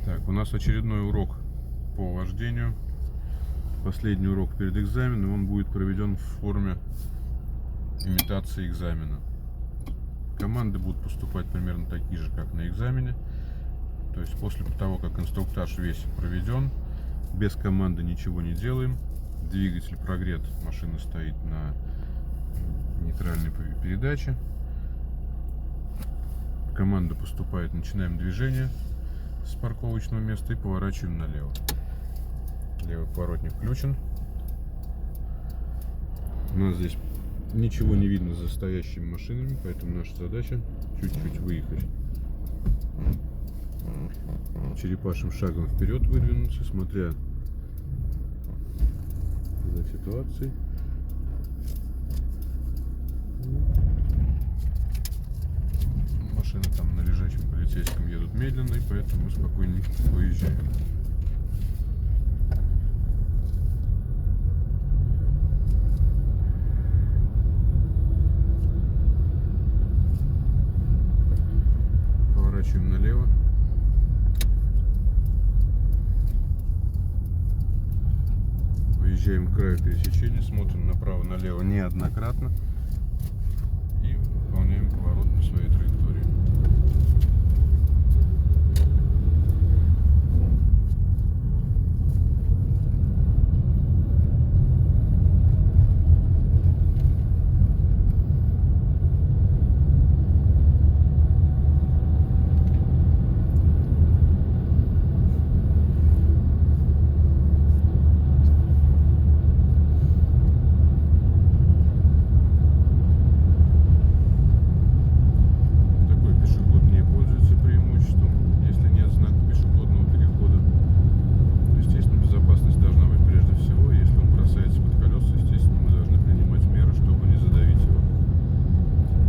Так, у нас очередной урок по вождению. Последний урок перед экзаменом. Он будет проведен в форме имитации экзамена. Команды будут поступать примерно такие же, как на экзамене. То есть после того, как инструктаж весь проведен, без команды ничего не делаем. Двигатель прогрет, машина стоит на нейтральной передаче. Команда поступает, начинаем движение с парковочного места и поворачиваем налево. Левый поворотник включен. У нас здесь ничего не видно за стоящими машинами, поэтому наша задача чуть-чуть выехать. Черепашьим шагом вперед выдвинуться, смотря за ситуацией. Машины там на лежачем полицейском едут медленно, и поэтому мы спокойно выезжаем. Поворачиваем налево. Выезжаем к краю пересечения, смотрим направо-налево неоднократно и выполняем поворот по своей траектории.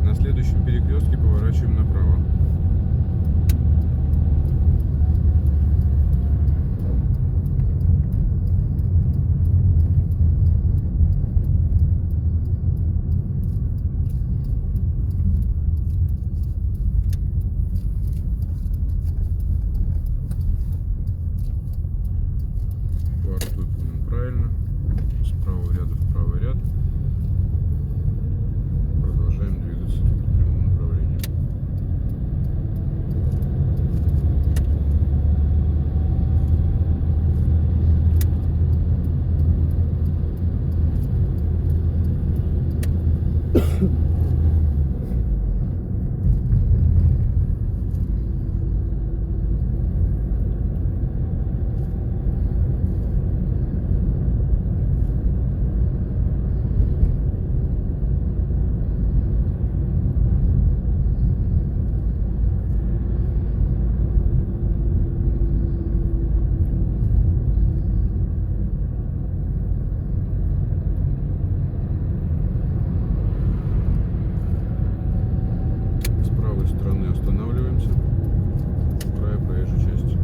В следующем перекрестке поворачиваем направо. Поворот выполнен правильно. С правого ряда в правый ряд. Продолжаем двигаться в прямом направлении. Стороны останавливаемся у края проезжей части.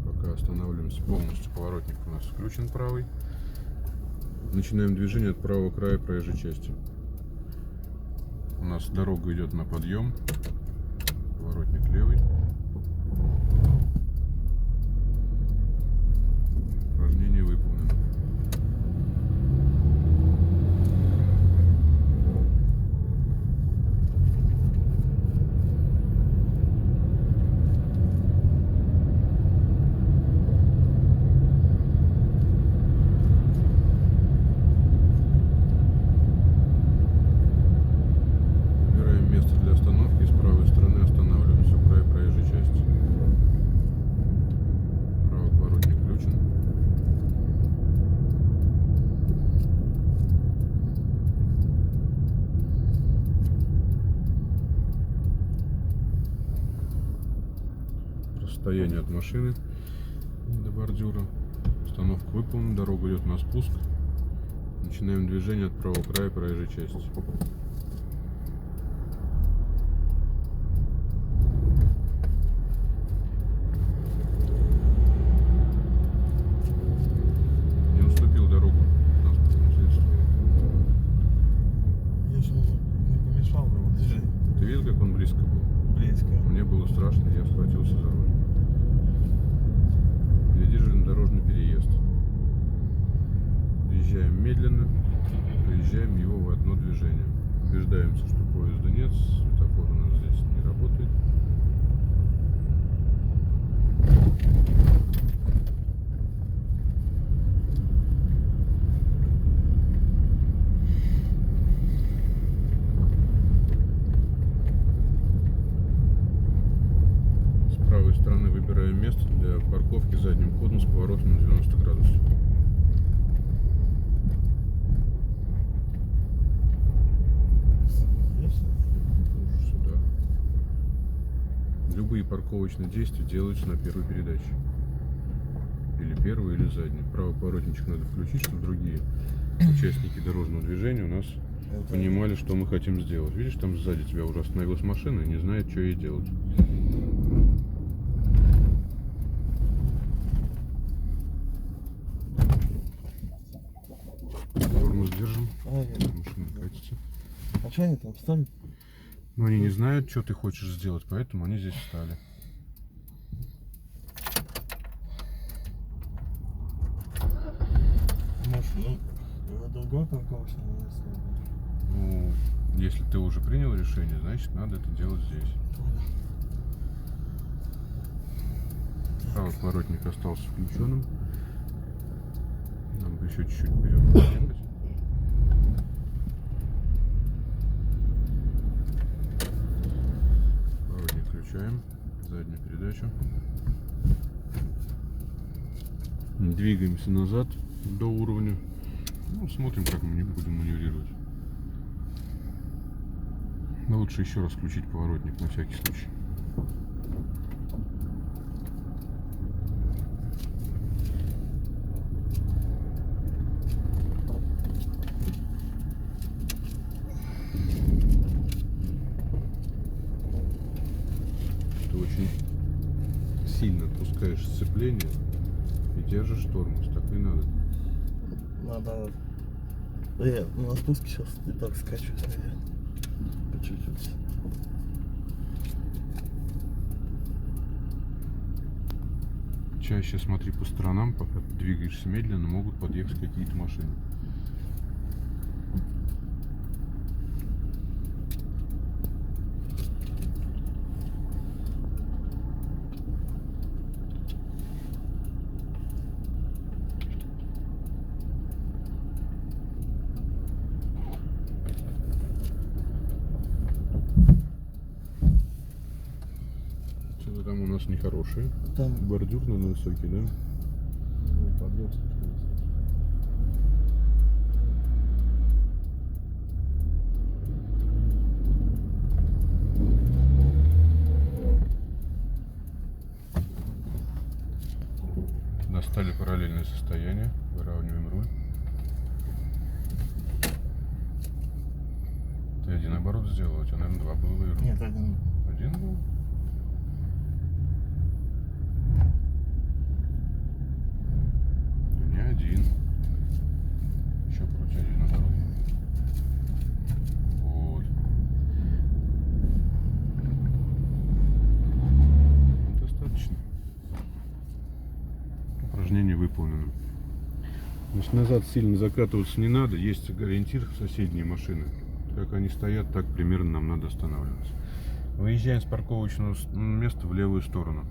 Пока останавливаемся полностью, поворотник у нас включен правый. Начинаем движение от правого края проезжей части. У нас дорога идет на подъем. Поворотник левый. Упражнение выполнено. Выбираем место для остановки, с правой стороны останавливаемся у края проезжей части. Правый поворотник включен. Расстояние от машины до бордюра. Остановка выполнена, дорога идет на спуск. Начинаем движение от правого края проезжей части. Не уступил дорогу транспортному Проезжаем медленно, проезжаем его в одно движение. Убеждаемся, что поезда нет, светофор у нас здесь не работает. С правой стороны выбираем место для парковки задним ходом с поворотом на 90 градусов. Уже сюда. Любые парковочные действия делаются на первой передаче. Или первую, или заднюю. Правый поворотничек надо включить, чтобы другие участники дорожного движения у нас понимали, что мы хотим сделать. Видишь, там сзади тебя уже остановилась машина и не знает, что ей делать. Тормоз держим. Машина катится. А что они там встали? Но они не знают, что ты хочешь сделать, поэтому они здесь встали. Может, на другой парковочный место? Ну, если ты уже принял решение, значит, надо это делать здесь. Правый поворотник остался включенным. Нам бы еще чуть-чуть вперед поехать. Поворотник включаем. Заднюю передачу. Двигаемся назад до уровня. Ну, смотрим, как мы будем маневрировать. Но лучше еще раз включить поворотник на всякий случай. Ты очень сильно отпускаешь сцепление и держишь тормоз. Так не надо. Надо... Я на спуске сейчас и так скачусь, наверное. По чуть-чуть. Чаще смотри по сторонам, пока ты двигаешься медленно, могут подъехать какие-то машины. Что-то там у нас нехорошие. Там Бордюр на высокий, да? подъем слишком высокий. Достали параллельное состояние, выравниваем руль. Ты один оборот сделал, у тебя, наверное, два было вывернуто. Нет, один. Один был? Не один. Еще крути один оборот. Вот. Достаточно. Упражнение выполнено. Значит, назад сильно закатываться не надо. Есть ориентир соседние машины. Как они стоят, так примерно нам надо останавливаться. Выезжаем с парковочного места в левую сторону.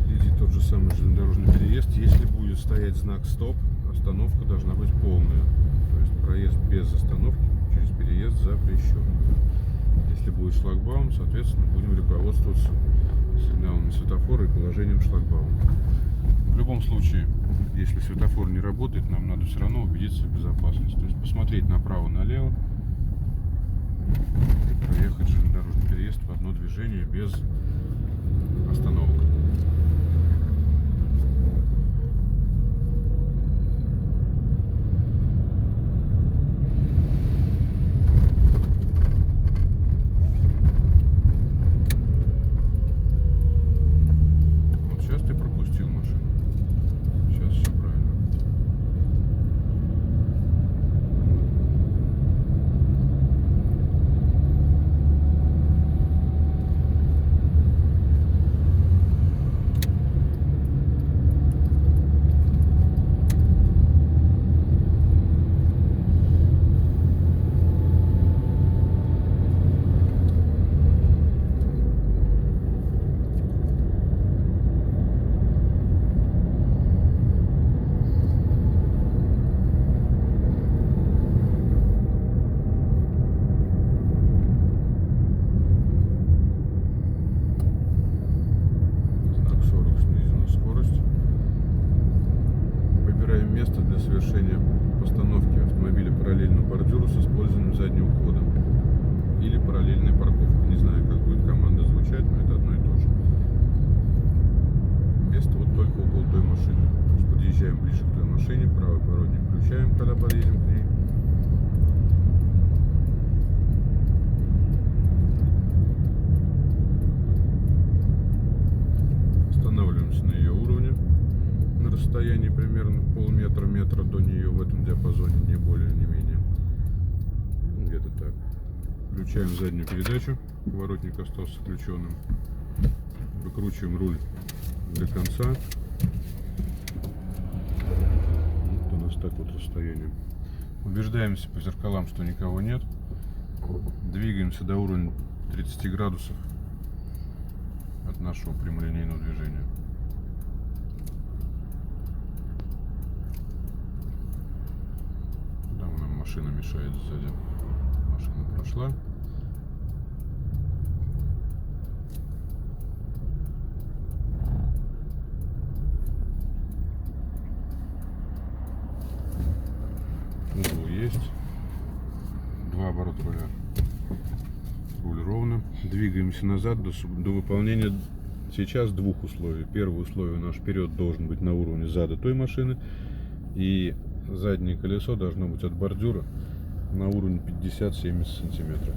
Впереди тот же самый железнодорожный переезд. Если будет стоять знак «Стоп», остановка должна быть полная. То есть проезд без остановки через переезд запрещен. Если будет шлагбаум, соответственно, будем руководствоваться сигналами светофора и положением шлагбаума. В любом случае, если светофор не работает, нам надо все равно убедиться в безопасности. То есть посмотреть направо-налево и проехать железнодорожный переезд в одно движение без остановок. машине, правый поворотник включаем, когда подъедем к ней. Останавливаемся на ее уровне, на расстоянии примерно полметра-метра до нее, в этом диапазоне, не более, не менее. Где-то так. Включаем заднюю передачу, поворотник остался включенным. Выкручиваем руль до конца. Вот у нас так вот расстояние. Убеждаемся по зеркалам, что никого нет. Двигаемся до уровня 30 градусов от нашего прямолинейного движения. Там нам машина мешает сзади. Машина прошла. Угол есть. 2 оборота руля. Руль ровно. Двигаемся назад до выполнения сейчас 2 условий. Первое условие: наш вперед должен быть на уровне зада той машины. И заднее колесо должно быть от бордюра на уровне 50-70 сантиметров.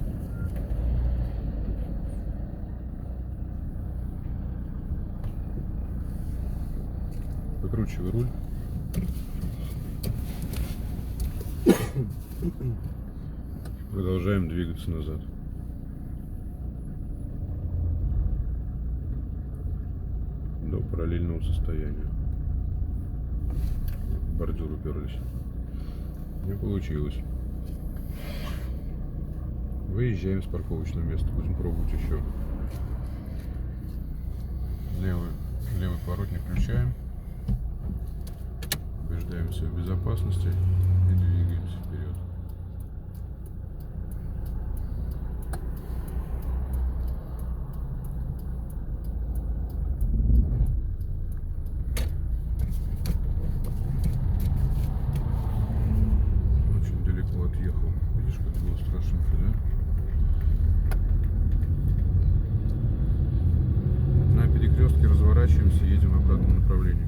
Выкручивай руль. Продолжаем двигаться назад. До параллельного состояния. В бордюр уперлись. Не получилось. Выезжаем с парковочного места. Будем пробовать еще. Левый поворотник включаем. Убеждаемся в безопасности и двигаемся вперед. Очень далеко отъехал. Видишь, как было страшненько, да? На перекрестке разворачиваемся, едем в обратном направлении.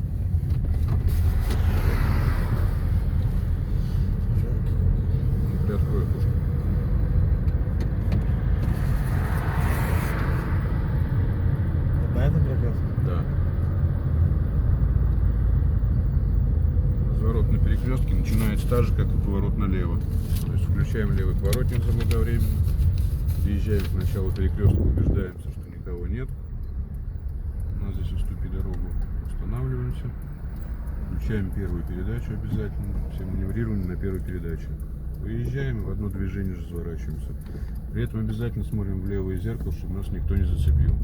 Приоткрой окошко. Вот на этом перекрестке? Да. Разворот на перекрестке начинается так же, как и поворот налево. То есть включаем левый поворотник заблаговременно, въезжаем к началу перекрестка, убеждаемся, что никого нет. У нас здесь уступи дорогу, останавливаемся. Включаем первую передачу обязательно. Все маневрирования на первой передаче. Выезжаем, в одно движение разворачиваемся. При этом обязательно смотрим в левое зеркало, чтобы нас никто не зацепил.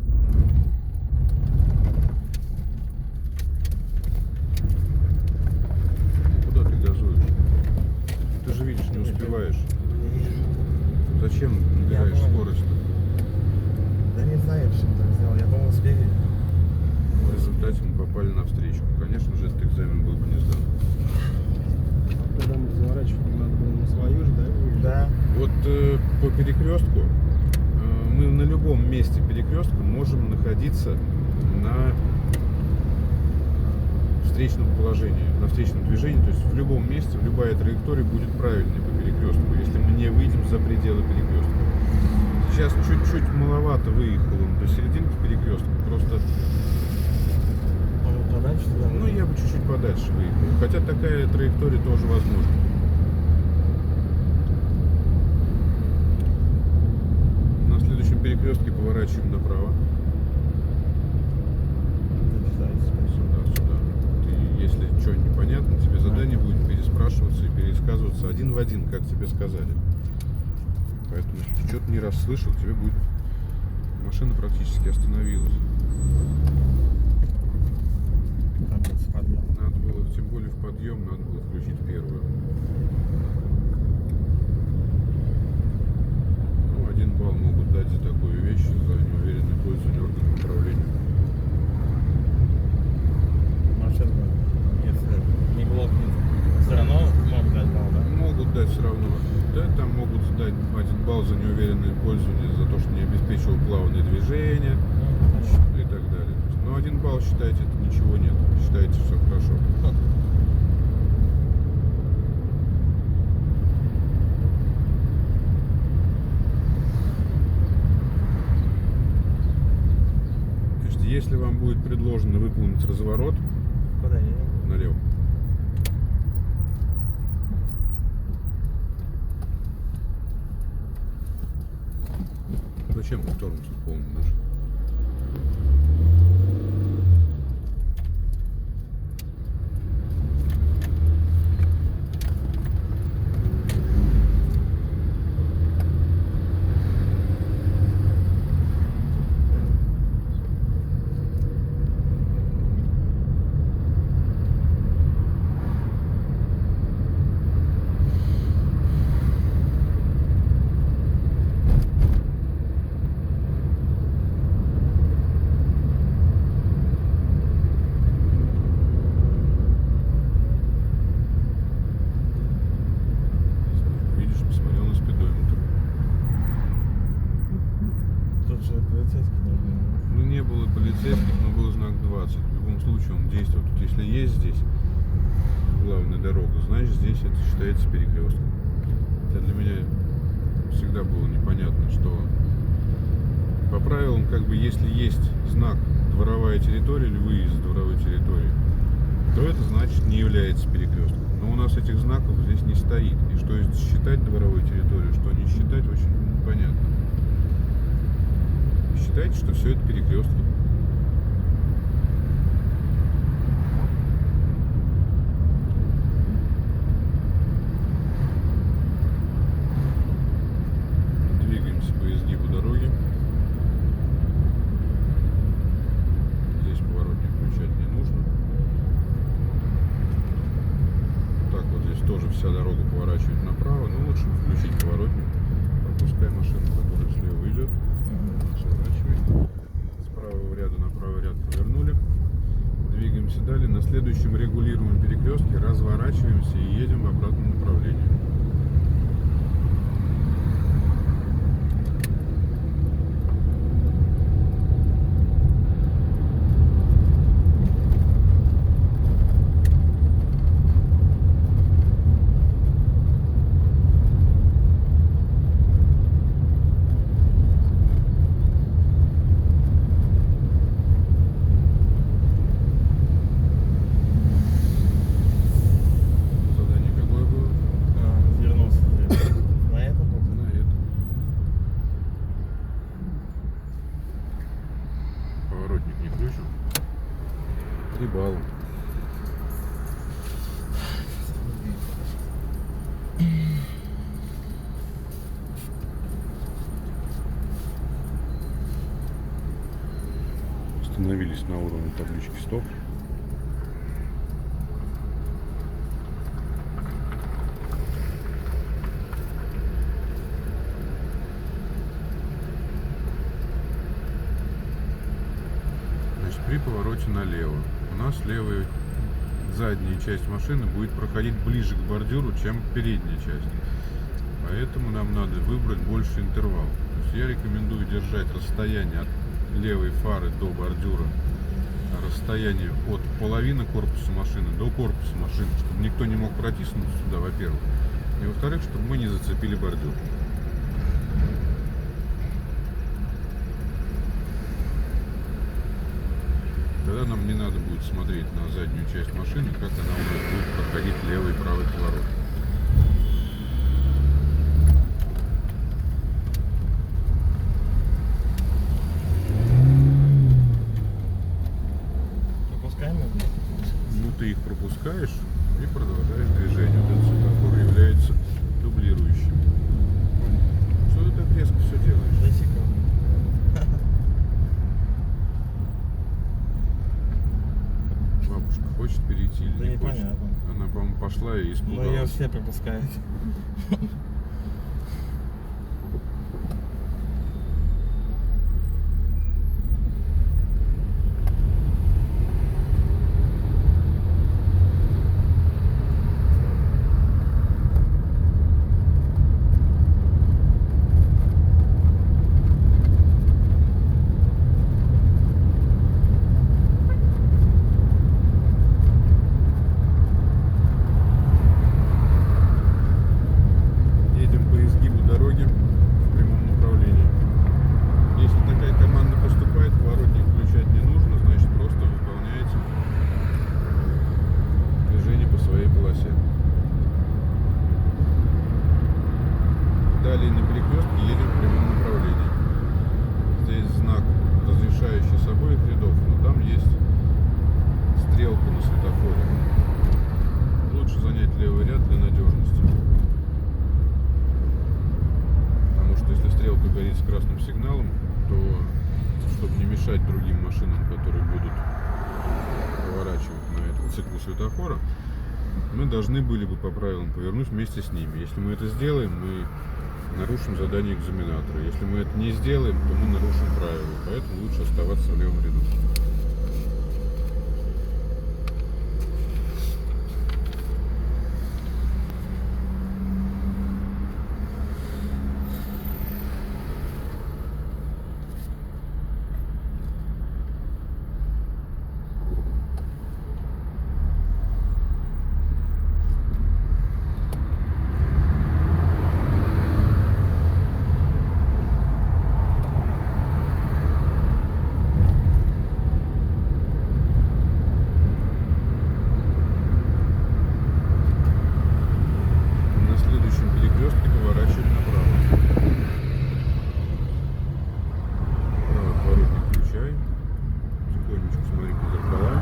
Куда ты газуешь? Ты же видишь, не успеваешь. Зачем набираешь скорость? Да не знаю, почему так сделал. Я думал, спереди. В результате мы попали на встречку. Конечно же, этот экзамен был бы не сдан. Когда мы разворачивали, надо было на свою же, да? Да. Вот по перекрестку мы на любом месте перекрестка можем находиться на встречном положении, на встречном движении, то есть в любом месте, в любая траектория будет правильной по перекрестку, если мы не выйдем за пределы перекрестка. Сейчас чуть-чуть маловато выехал он до серединки перекрестка, просто, Подальше туда? ну, я бы чуть-чуть подальше выехал, хотя такая траектория тоже возможна. На следующем перекрестке поворачиваем направо. Сюда. Ты, если что непонятно, тебе задание будет переспрашиваться и пересказываться один в один, как тебе сказали. Поэтому, если ты что-то не расслышал, тебе будет... Машина практически остановилась. Надо было, тем более в подъем, надо было включить первую. Ну, 1 балл могут дать за такую вещь, за неуверенное пользование органом управления. Машина, если не блокнет, все равно могут дать балл, да? Могут дать все равно. Да, там могут дать 1 балл за неуверенное пользование, за то, что не обеспечивал плавное движение и так далее. Но 1 балл, считайте, это ничего нет. Считайте, все хорошо. Если вам будет предложено выполнить разворот, Куда едем? налево. Зачем ты тормоз полный даже? Видишь, посмотрел на спидометр. Тут же полицейский должен. Ну, не было полицейских, но был знак 20. В любом случае он действует. Вот если есть здесь главная дорога, значит здесь это считается перекрестком. Это для меня всегда было непонятно, что по правилам, как бы, если есть знак дворовая территория или выезд с дворовой территории, то это значит не является перекрестком. Но у нас этих знаков здесь не стоит. И что считать дворовой территорией, что не считать, очень непонятно. Считайте, что все это перекрестки. Двигаемся по изгибу дороги. Здесь поворотник включать не нужно. Так вот здесь тоже вся дорога поворачивает направо, но лучше включить поворотник. Пропускай машину, которая слева идет. Сворачивай. С правого ряда на правый ряд повернули. Двигаемся далее. На следующем регулируемом перекрестке разворачиваемся и едем в обратном направлении. Задание какое было? Развернулся здесь. На это только? На это. Поворотник не включен. 3 балла. Остановились на уровне таблички «Стоп». Значит, при повороте налево у нас левая задняя часть машины будет проходить ближе к бордюру, чем передняя часть. Поэтому нам надо выбрать больше интервал. То есть я рекомендую держать расстояние от левой фары до бордюра, расстояние от половины корпуса машины до корпуса машины, чтобы никто не мог протиснуться сюда, во-первых. И во-вторых, чтобы мы не зацепили бордюр. Тогда нам не надо будет смотреть на заднюю часть машины, как она у нас будет проходить левый и правый поворот. Пропускаем его? Ну, ты их пропускаешь и продолжаешь движение. Вот этот светофор является дублирующим. Что ты так резко все делаешь? Засекал. Бабушка хочет перейти или Да не хочет? непонятно. Она, по-моему, пошла и Но ее испугалась. все пропускают. стрелку на светофоре. Лучше занять левый ряд для надежности. Потому что если стрелка горит с красным сигналом, то чтобы не мешать другим машинам, которые будут поворачивать на этом циклу светофора, мы должны были бы по правилам повернуть вместе с ними. Если мы это сделаем, мы нарушим задание экзаменатора. Если мы это не сделаем, то мы нарушим правила. Поэтому лучше оставаться в левом ряду. На следующем перекрестке поворачивали направо. Правый поворотник включай. Тихонечко смотри по зеркалам.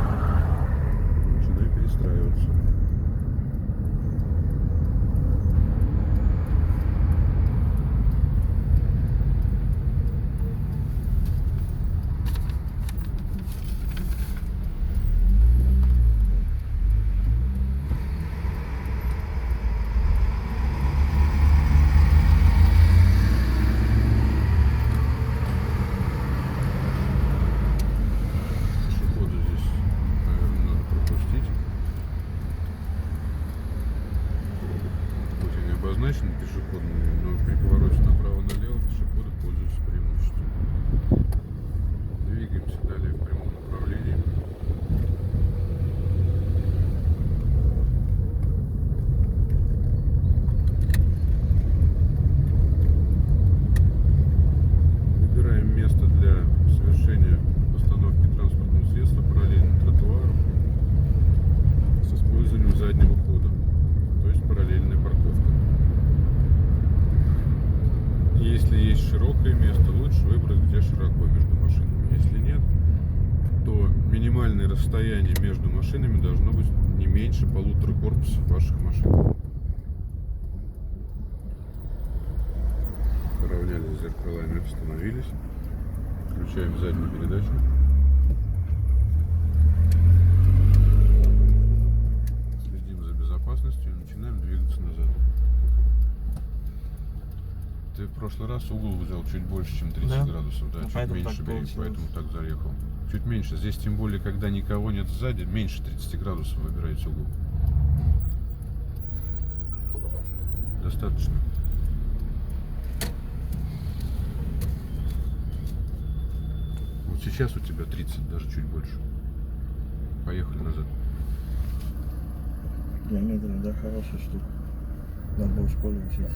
Начинай перестраиваться. Пешехода здесь, наверное, надо пропустить. Хоть они обозначены пешеходными, но при повороте направо-налево пешеходы пользуются преимуществом. Двигаемся далее в прямом направлении. Выбираем место для совершения остановки транспортного средства параллельно тротуару с использованием заднего хода, то есть параллельная парковка. Если есть широкое место, лучше выбрать, где широко между машинами. Если нет, то минимальное расстояние между машинами должно быть не меньше 1,5 корпусов ваших машин. Поравнялись с зеркалами, остановились. Включаем заднюю передачу. Следим за безопасностью и начинаем двигаться назад. Ты в прошлый раз угол взял чуть больше, чем 30 Да. градусов, да, Ну, чуть поэтому меньше так бери, получилось. поэтому так заехал. Чуть меньше. Здесь тем более, когда никого нет сзади, меньше 30 градусов выбирайте угол. Достаточно. Вот сейчас у тебя 30, даже чуть больше. Поехали назад. Геометрия, да, хорошая штука. Надо было в школе учить.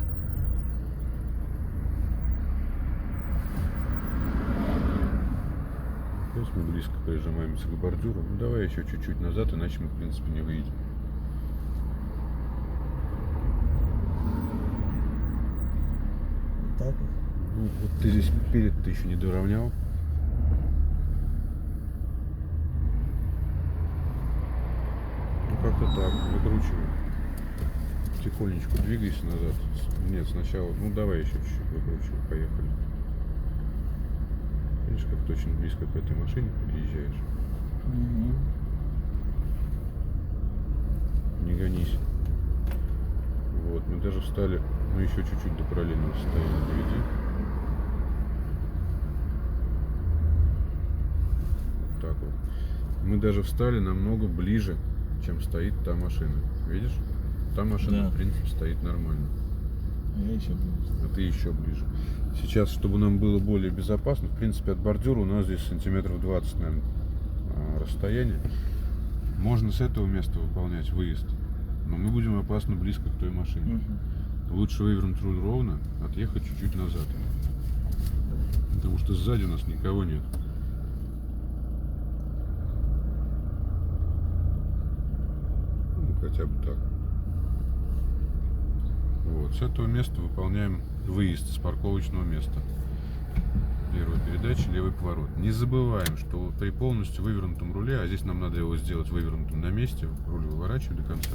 Сейчас мы близко прижимаемся к бордюру. Ну давай еще чуть-чуть назад, иначе мы в принципе не выйдем. Вот так вот. Ну, вот ты здесь перед ты еще не доравнял. Ну как-то так, выкручивай. Тихонечку двигайся назад. Нет, сначала, ну давай еще чуть-чуть выкручивай, поехали. Видишь, как ты очень близко к этой машине подъезжаешь. Не гонись. Вот, мы даже встали, ну еще чуть-чуть до параллельного состояния доведи. Вот так вот. Мы даже встали намного ближе, чем стоит та машина. Видишь? Та машина, Да. в принципе, стоит нормально. А я еще ближе. А ты еще ближе. Сейчас, чтобы нам было более безопасно, в принципе, от бордюра у нас здесь сантиметров 20, наверное, расстояние. Можно с этого места выполнять выезд, но мы будем опасно близко к той машине. Лучше вывернуть руль ровно, отъехать чуть-чуть назад. Потому что сзади у нас никого нет. Ну, хотя бы так. Вот, с этого места выполняем выезд с парковочного места. Первая передача, левый поворот. Не забываем, что при полностью вывернутом руле, а здесь нам надо его сделать вывернутым на месте, руль выворачивать до конца,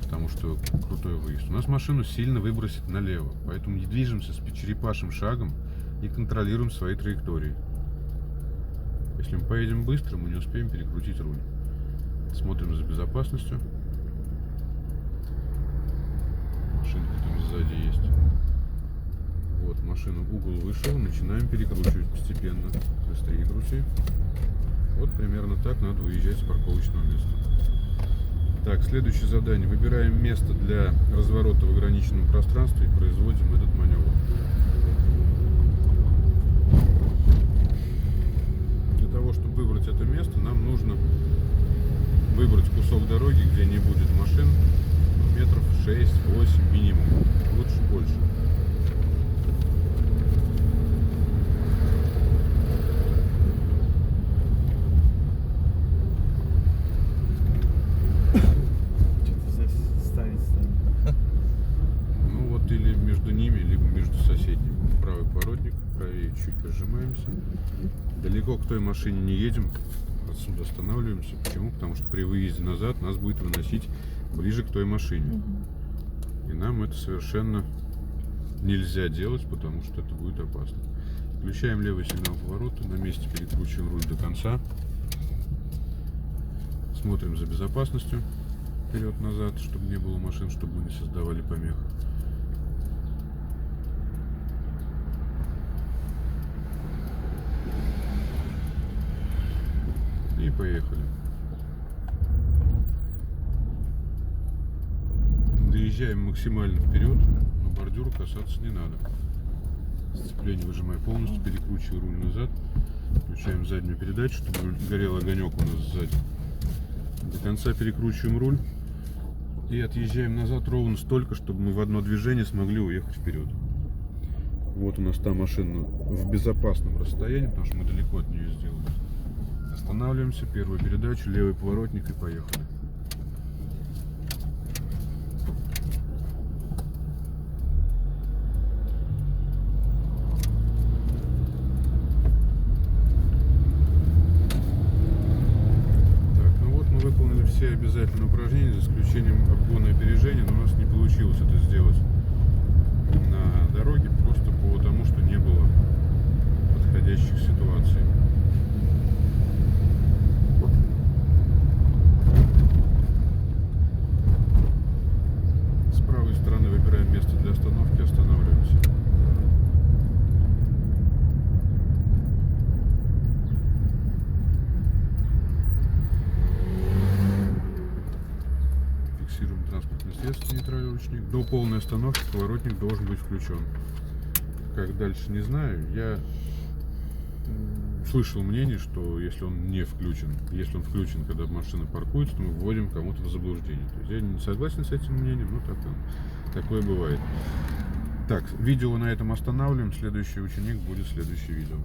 потому что крутой выезд. У нас машину сильно выбросит налево, поэтому не движемся с черепашьим шагом и контролируем свои траектории. Если мы поедем быстро, мы не успеем перекрутить руль. Смотрим за безопасностью. Машинка там сзади есть. Вот, машина, угол вышел, начинаем перекручивать постепенно. Быстрее крути. Вот примерно так надо выезжать с парковочного места. Так, следующее задание. Выбираем место для разворота в ограниченном пространстве и производим этот маневр. Для того, чтобы выбрать это место, нам нужно выбрать кусок дороги, где не будет машин, метров 6-8 минимум, лучше больше. Что-то здесь ставить. Ну вот или между ними, либо между соседними. Правый поворотник, правее чуть прижимаемся. Далеко к той машине не едем, отсюда останавливаемся. Почему? Потому что при выезде назад нас будет выносить ближе к той машине. И нам это совершенно нельзя делать, потому что это будет опасно. Включаем левый сигнал поворота, на месте перекручиваем руль до конца. Смотрим за безопасностью вперед-назад, чтобы не было машин, чтобы мы не создавали помех. И поехали. Доезжаем максимально вперед, но бордюра касаться не надо. Сцепление выжимая полностью, перекручиваю руль назад. Включаем заднюю передачу, чтобы горел огонек у нас сзади. До конца перекручиваем руль и отъезжаем назад ровно столько, чтобы мы в одно движение смогли уехать вперед. Вот у нас та машина в безопасном расстоянии, потому что мы далеко от нее сделали. Останавливаемся, первую передачу, левый поворотник и поехали. Выполнили все обязательные упражнения, за исключением обгона и опережения, но у нас не получилось это сделать на дороге, просто потому что не было подходящих ситуаций. С правой стороны выбираем место для остановки, останавливаемся. Фиксируем транспортное средство, нейтральный ручник. До полной остановки поворотник должен быть включен. Как дальше, не знаю. Я слышал мнение, что если он не включен, если он включен, когда машина паркуется, то мы вводим кому-то в заблуждение. То есть я не согласен с этим мнением, но такое бывает. Так, видео на этом останавливаем. Следующий ученик будет в следующее видео.